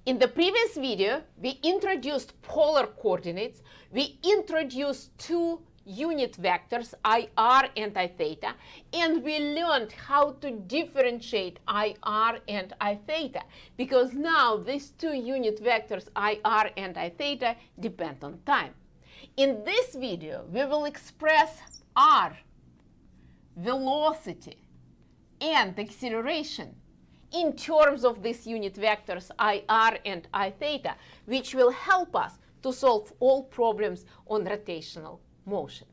In the previous video, we introduced polar coordinates. We introduced two unit vectors, IR and I theta, and we learned how to differentiate IR and I theta, because now these two unit vectors, IR and I theta, depend on time. In this video, we will express R, velocity, and acceleration in terms of these unit vectors IR and I theta, which will help us to solve all problems on rotational motion.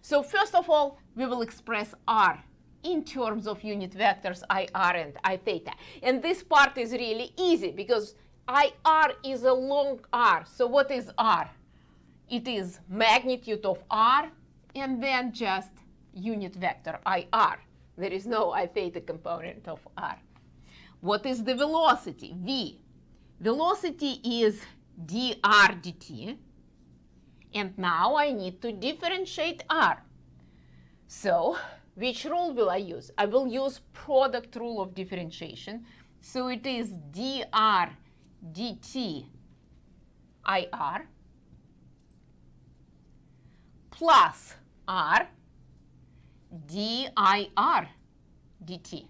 So first of all, we will express R in terms of unit vectors IR and I theta. And this part is really easy because IR is a long R. So what is R? It is magnitude of R and then just unit vector IR. There is no I theta component of R. What is the velocity? V. Velocity is dr dt. And now I need to differentiate R. So which rule will I use? I will use product rule of differentiation. So it is dr dt IR plus R dir dt.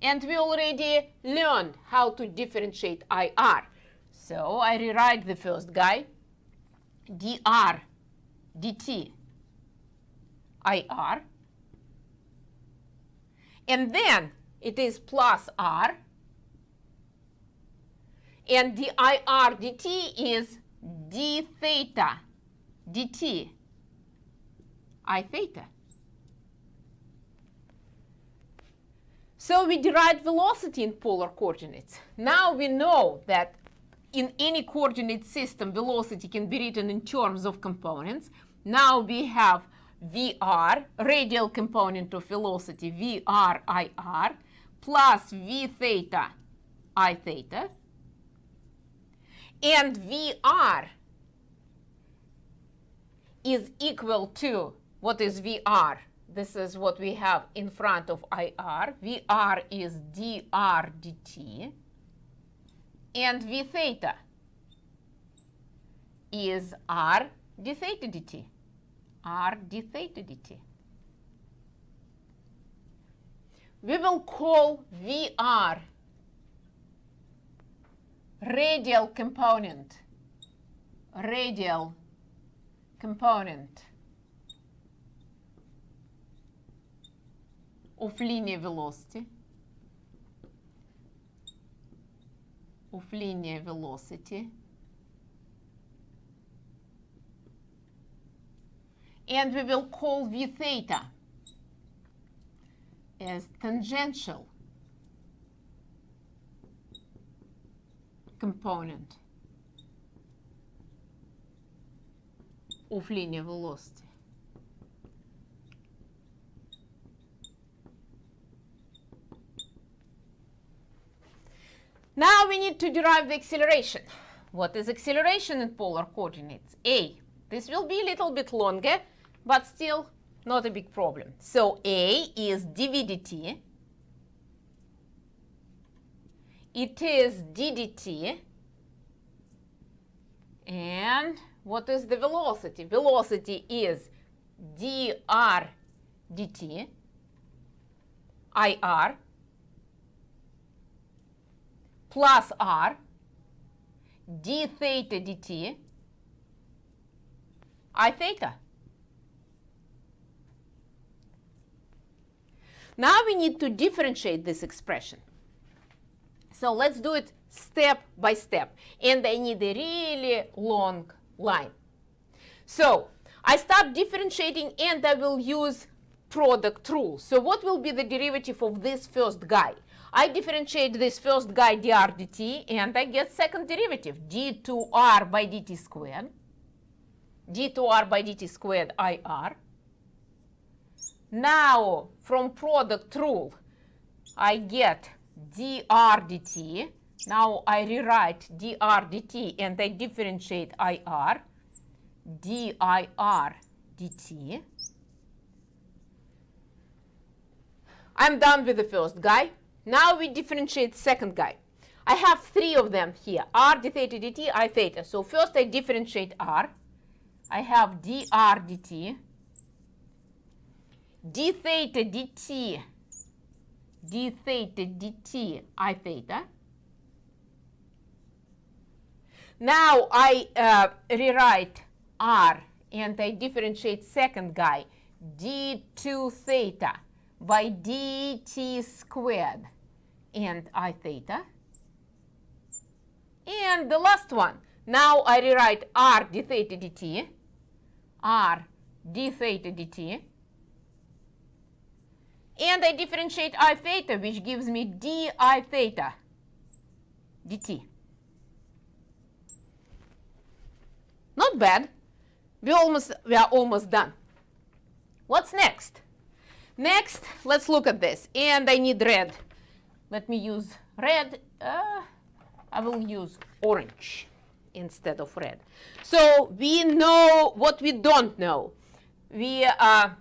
And we already learned how to differentiate IR. So I rewrite the first guy, dr dt IR. And then it is plus R. And dir dt is d theta dt I theta. So we derived velocity in polar coordinates. Now we know that in any coordinate system, velocity can be written in terms of components. Now we have VR, radial component of velocity, VR IR, plus V theta I theta. And VR is equal to, what is VR? This is what we have in front of IR. VR is dr dt. And V theta is R d theta dt. R d theta dt. We will call VR radial component. Radial component of linear velocity. Of linear velocity. And we will call V theta as tangential component of linear velocity. Now we need to derive the acceleration. What is acceleration in polar coordinates? A. This will be a little bit longer, but still not a big problem. So A is dv dt. It is d dt. And what is the velocity? Velocity is dr dt IR plus R d theta dt I theta. Now we need to differentiate this expression. So let's do it step by step. And I need a really long line. So I start differentiating and I will use product rule. So what will be the derivative of this first guy? I differentiate this first guy dr dt and I get second derivative d2r by dt squared. d2r by dt squared IR. Now from product rule I get dr dt. Now I rewrite dr dt and I differentiate IR. dir dt. I'm done with the first guy. Now we differentiate second guy. I have three of them here, r d theta dt, I theta. So first I differentiate r. I have dr dt, d theta dt, d theta dt, I theta. Now I rewrite r and I differentiate second guy, d2 theta by dt squared and I theta. And the last one, now I rewrite r d theta dt, r d theta dt, and I differentiate I theta, which gives me d I theta dt. Not bad. We are almost done. What's next? Next, let's look at this. And I need red. Let me use red. I will use orange instead of red. So we know what we don't know. We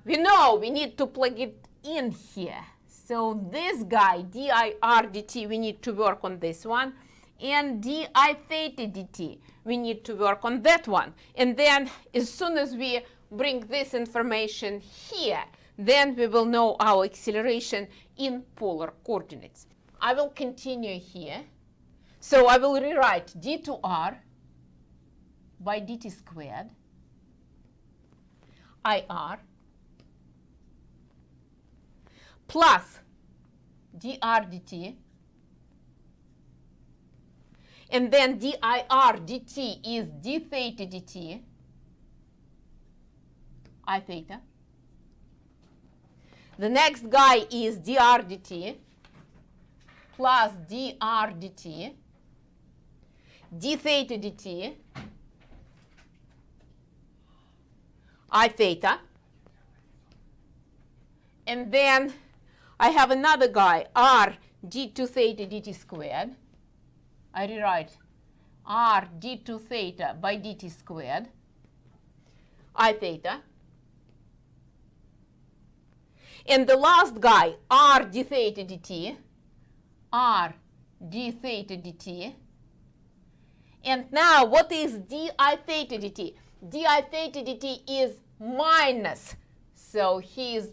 know we need to plug it in here. So this guy, dir dt, we need to work on this one. And di theta dt, we need to work on that one. And then as soon as we bring this information here, then we will know our acceleration in polar coordinates. I will continue here. So I will rewrite d2r by dt squared ir plus dr dt, and then dir dt is d theta dt I theta. The next guy is dr dt plus dr dt, d theta dt I theta. And then I have another guy, r d2 theta dt squared. I rewrite r d2 theta by dt squared I theta. And the last guy, r d theta dt, r d theta dt. And now what is di theta dt? Di theta dt is minus. So he's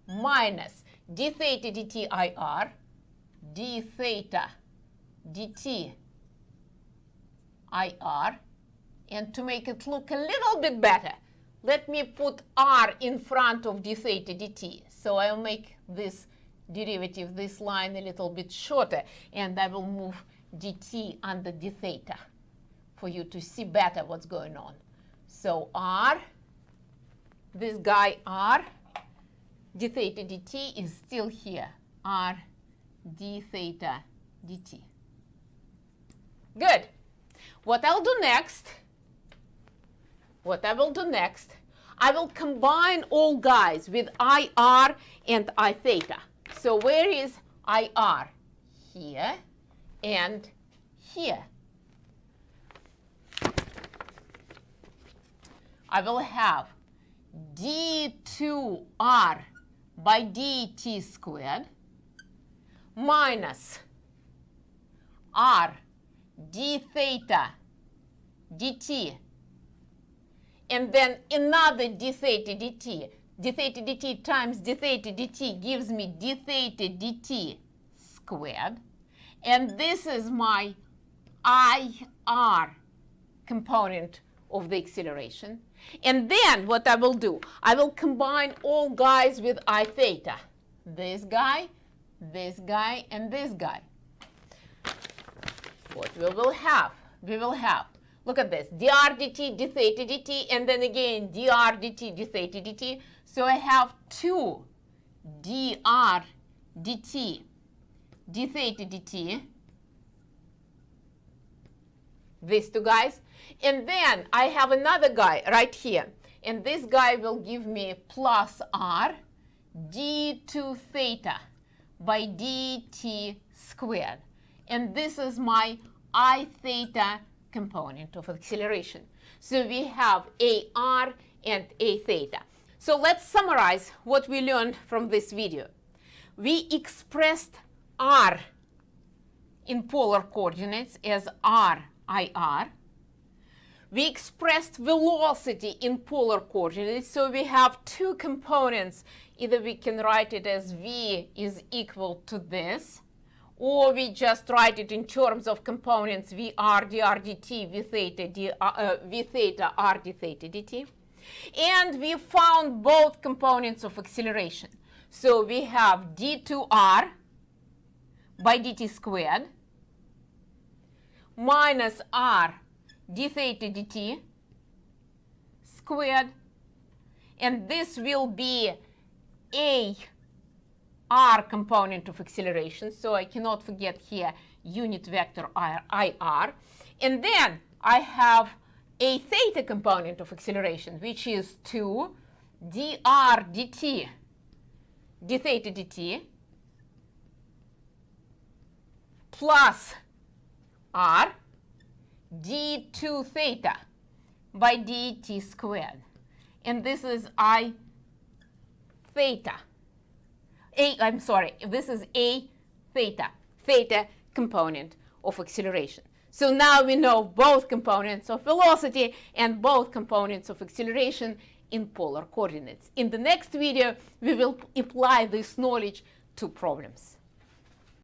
minus d theta dt ir, d theta dt ir. And to make it look a little bit better, let me put r in front of d theta dt. So I'll make this derivative, this line, a little bit shorter, and I will move dt under d theta for you to see better what's going on. So r, this guy r, d theta dt is still here, r d theta dt. Good. What I'll do next, I will combine all guys with ir and I theta. So where is ir? Here and here. I will have d2r by dt squared minus r d theta dt, and then another d theta dt. D theta dt times d theta dt gives me d theta dt squared. And this is my ir component of the acceleration. And then what I will do, I will combine all guys with I theta. This guy, and this guy. What we will have, look at this, dr dt, d theta dt, and then again dr dt, d theta dt. So I have two dr dt, d theta dt, these two guys. And then I have another guy right here. And this guy will give me plus r d2 theta by dt squared. And this is my I theta component of acceleration. So we have ar and a theta. So let's summarize what we learned from this video. We expressed r in polar coordinates as r, I, r. We expressed velocity in polar coordinates, so we have two components. Either we can write it as v is equal to this, or we just write it in terms of components vr dr dt, v theta r d theta dt. And we found both components of acceleration. So we have d2r by dt squared minus r d theta dt squared, and this will be a r component of acceleration, so I cannot forget here unit vector IR. And then I have a theta component of acceleration, which is 2 dr dt d theta dt plus r d2 theta by dt squared. And this is I theta. This is a theta component of acceleration. So now we know both components of velocity and both components of acceleration in polar coordinates. In the next video, we will apply this knowledge to problems.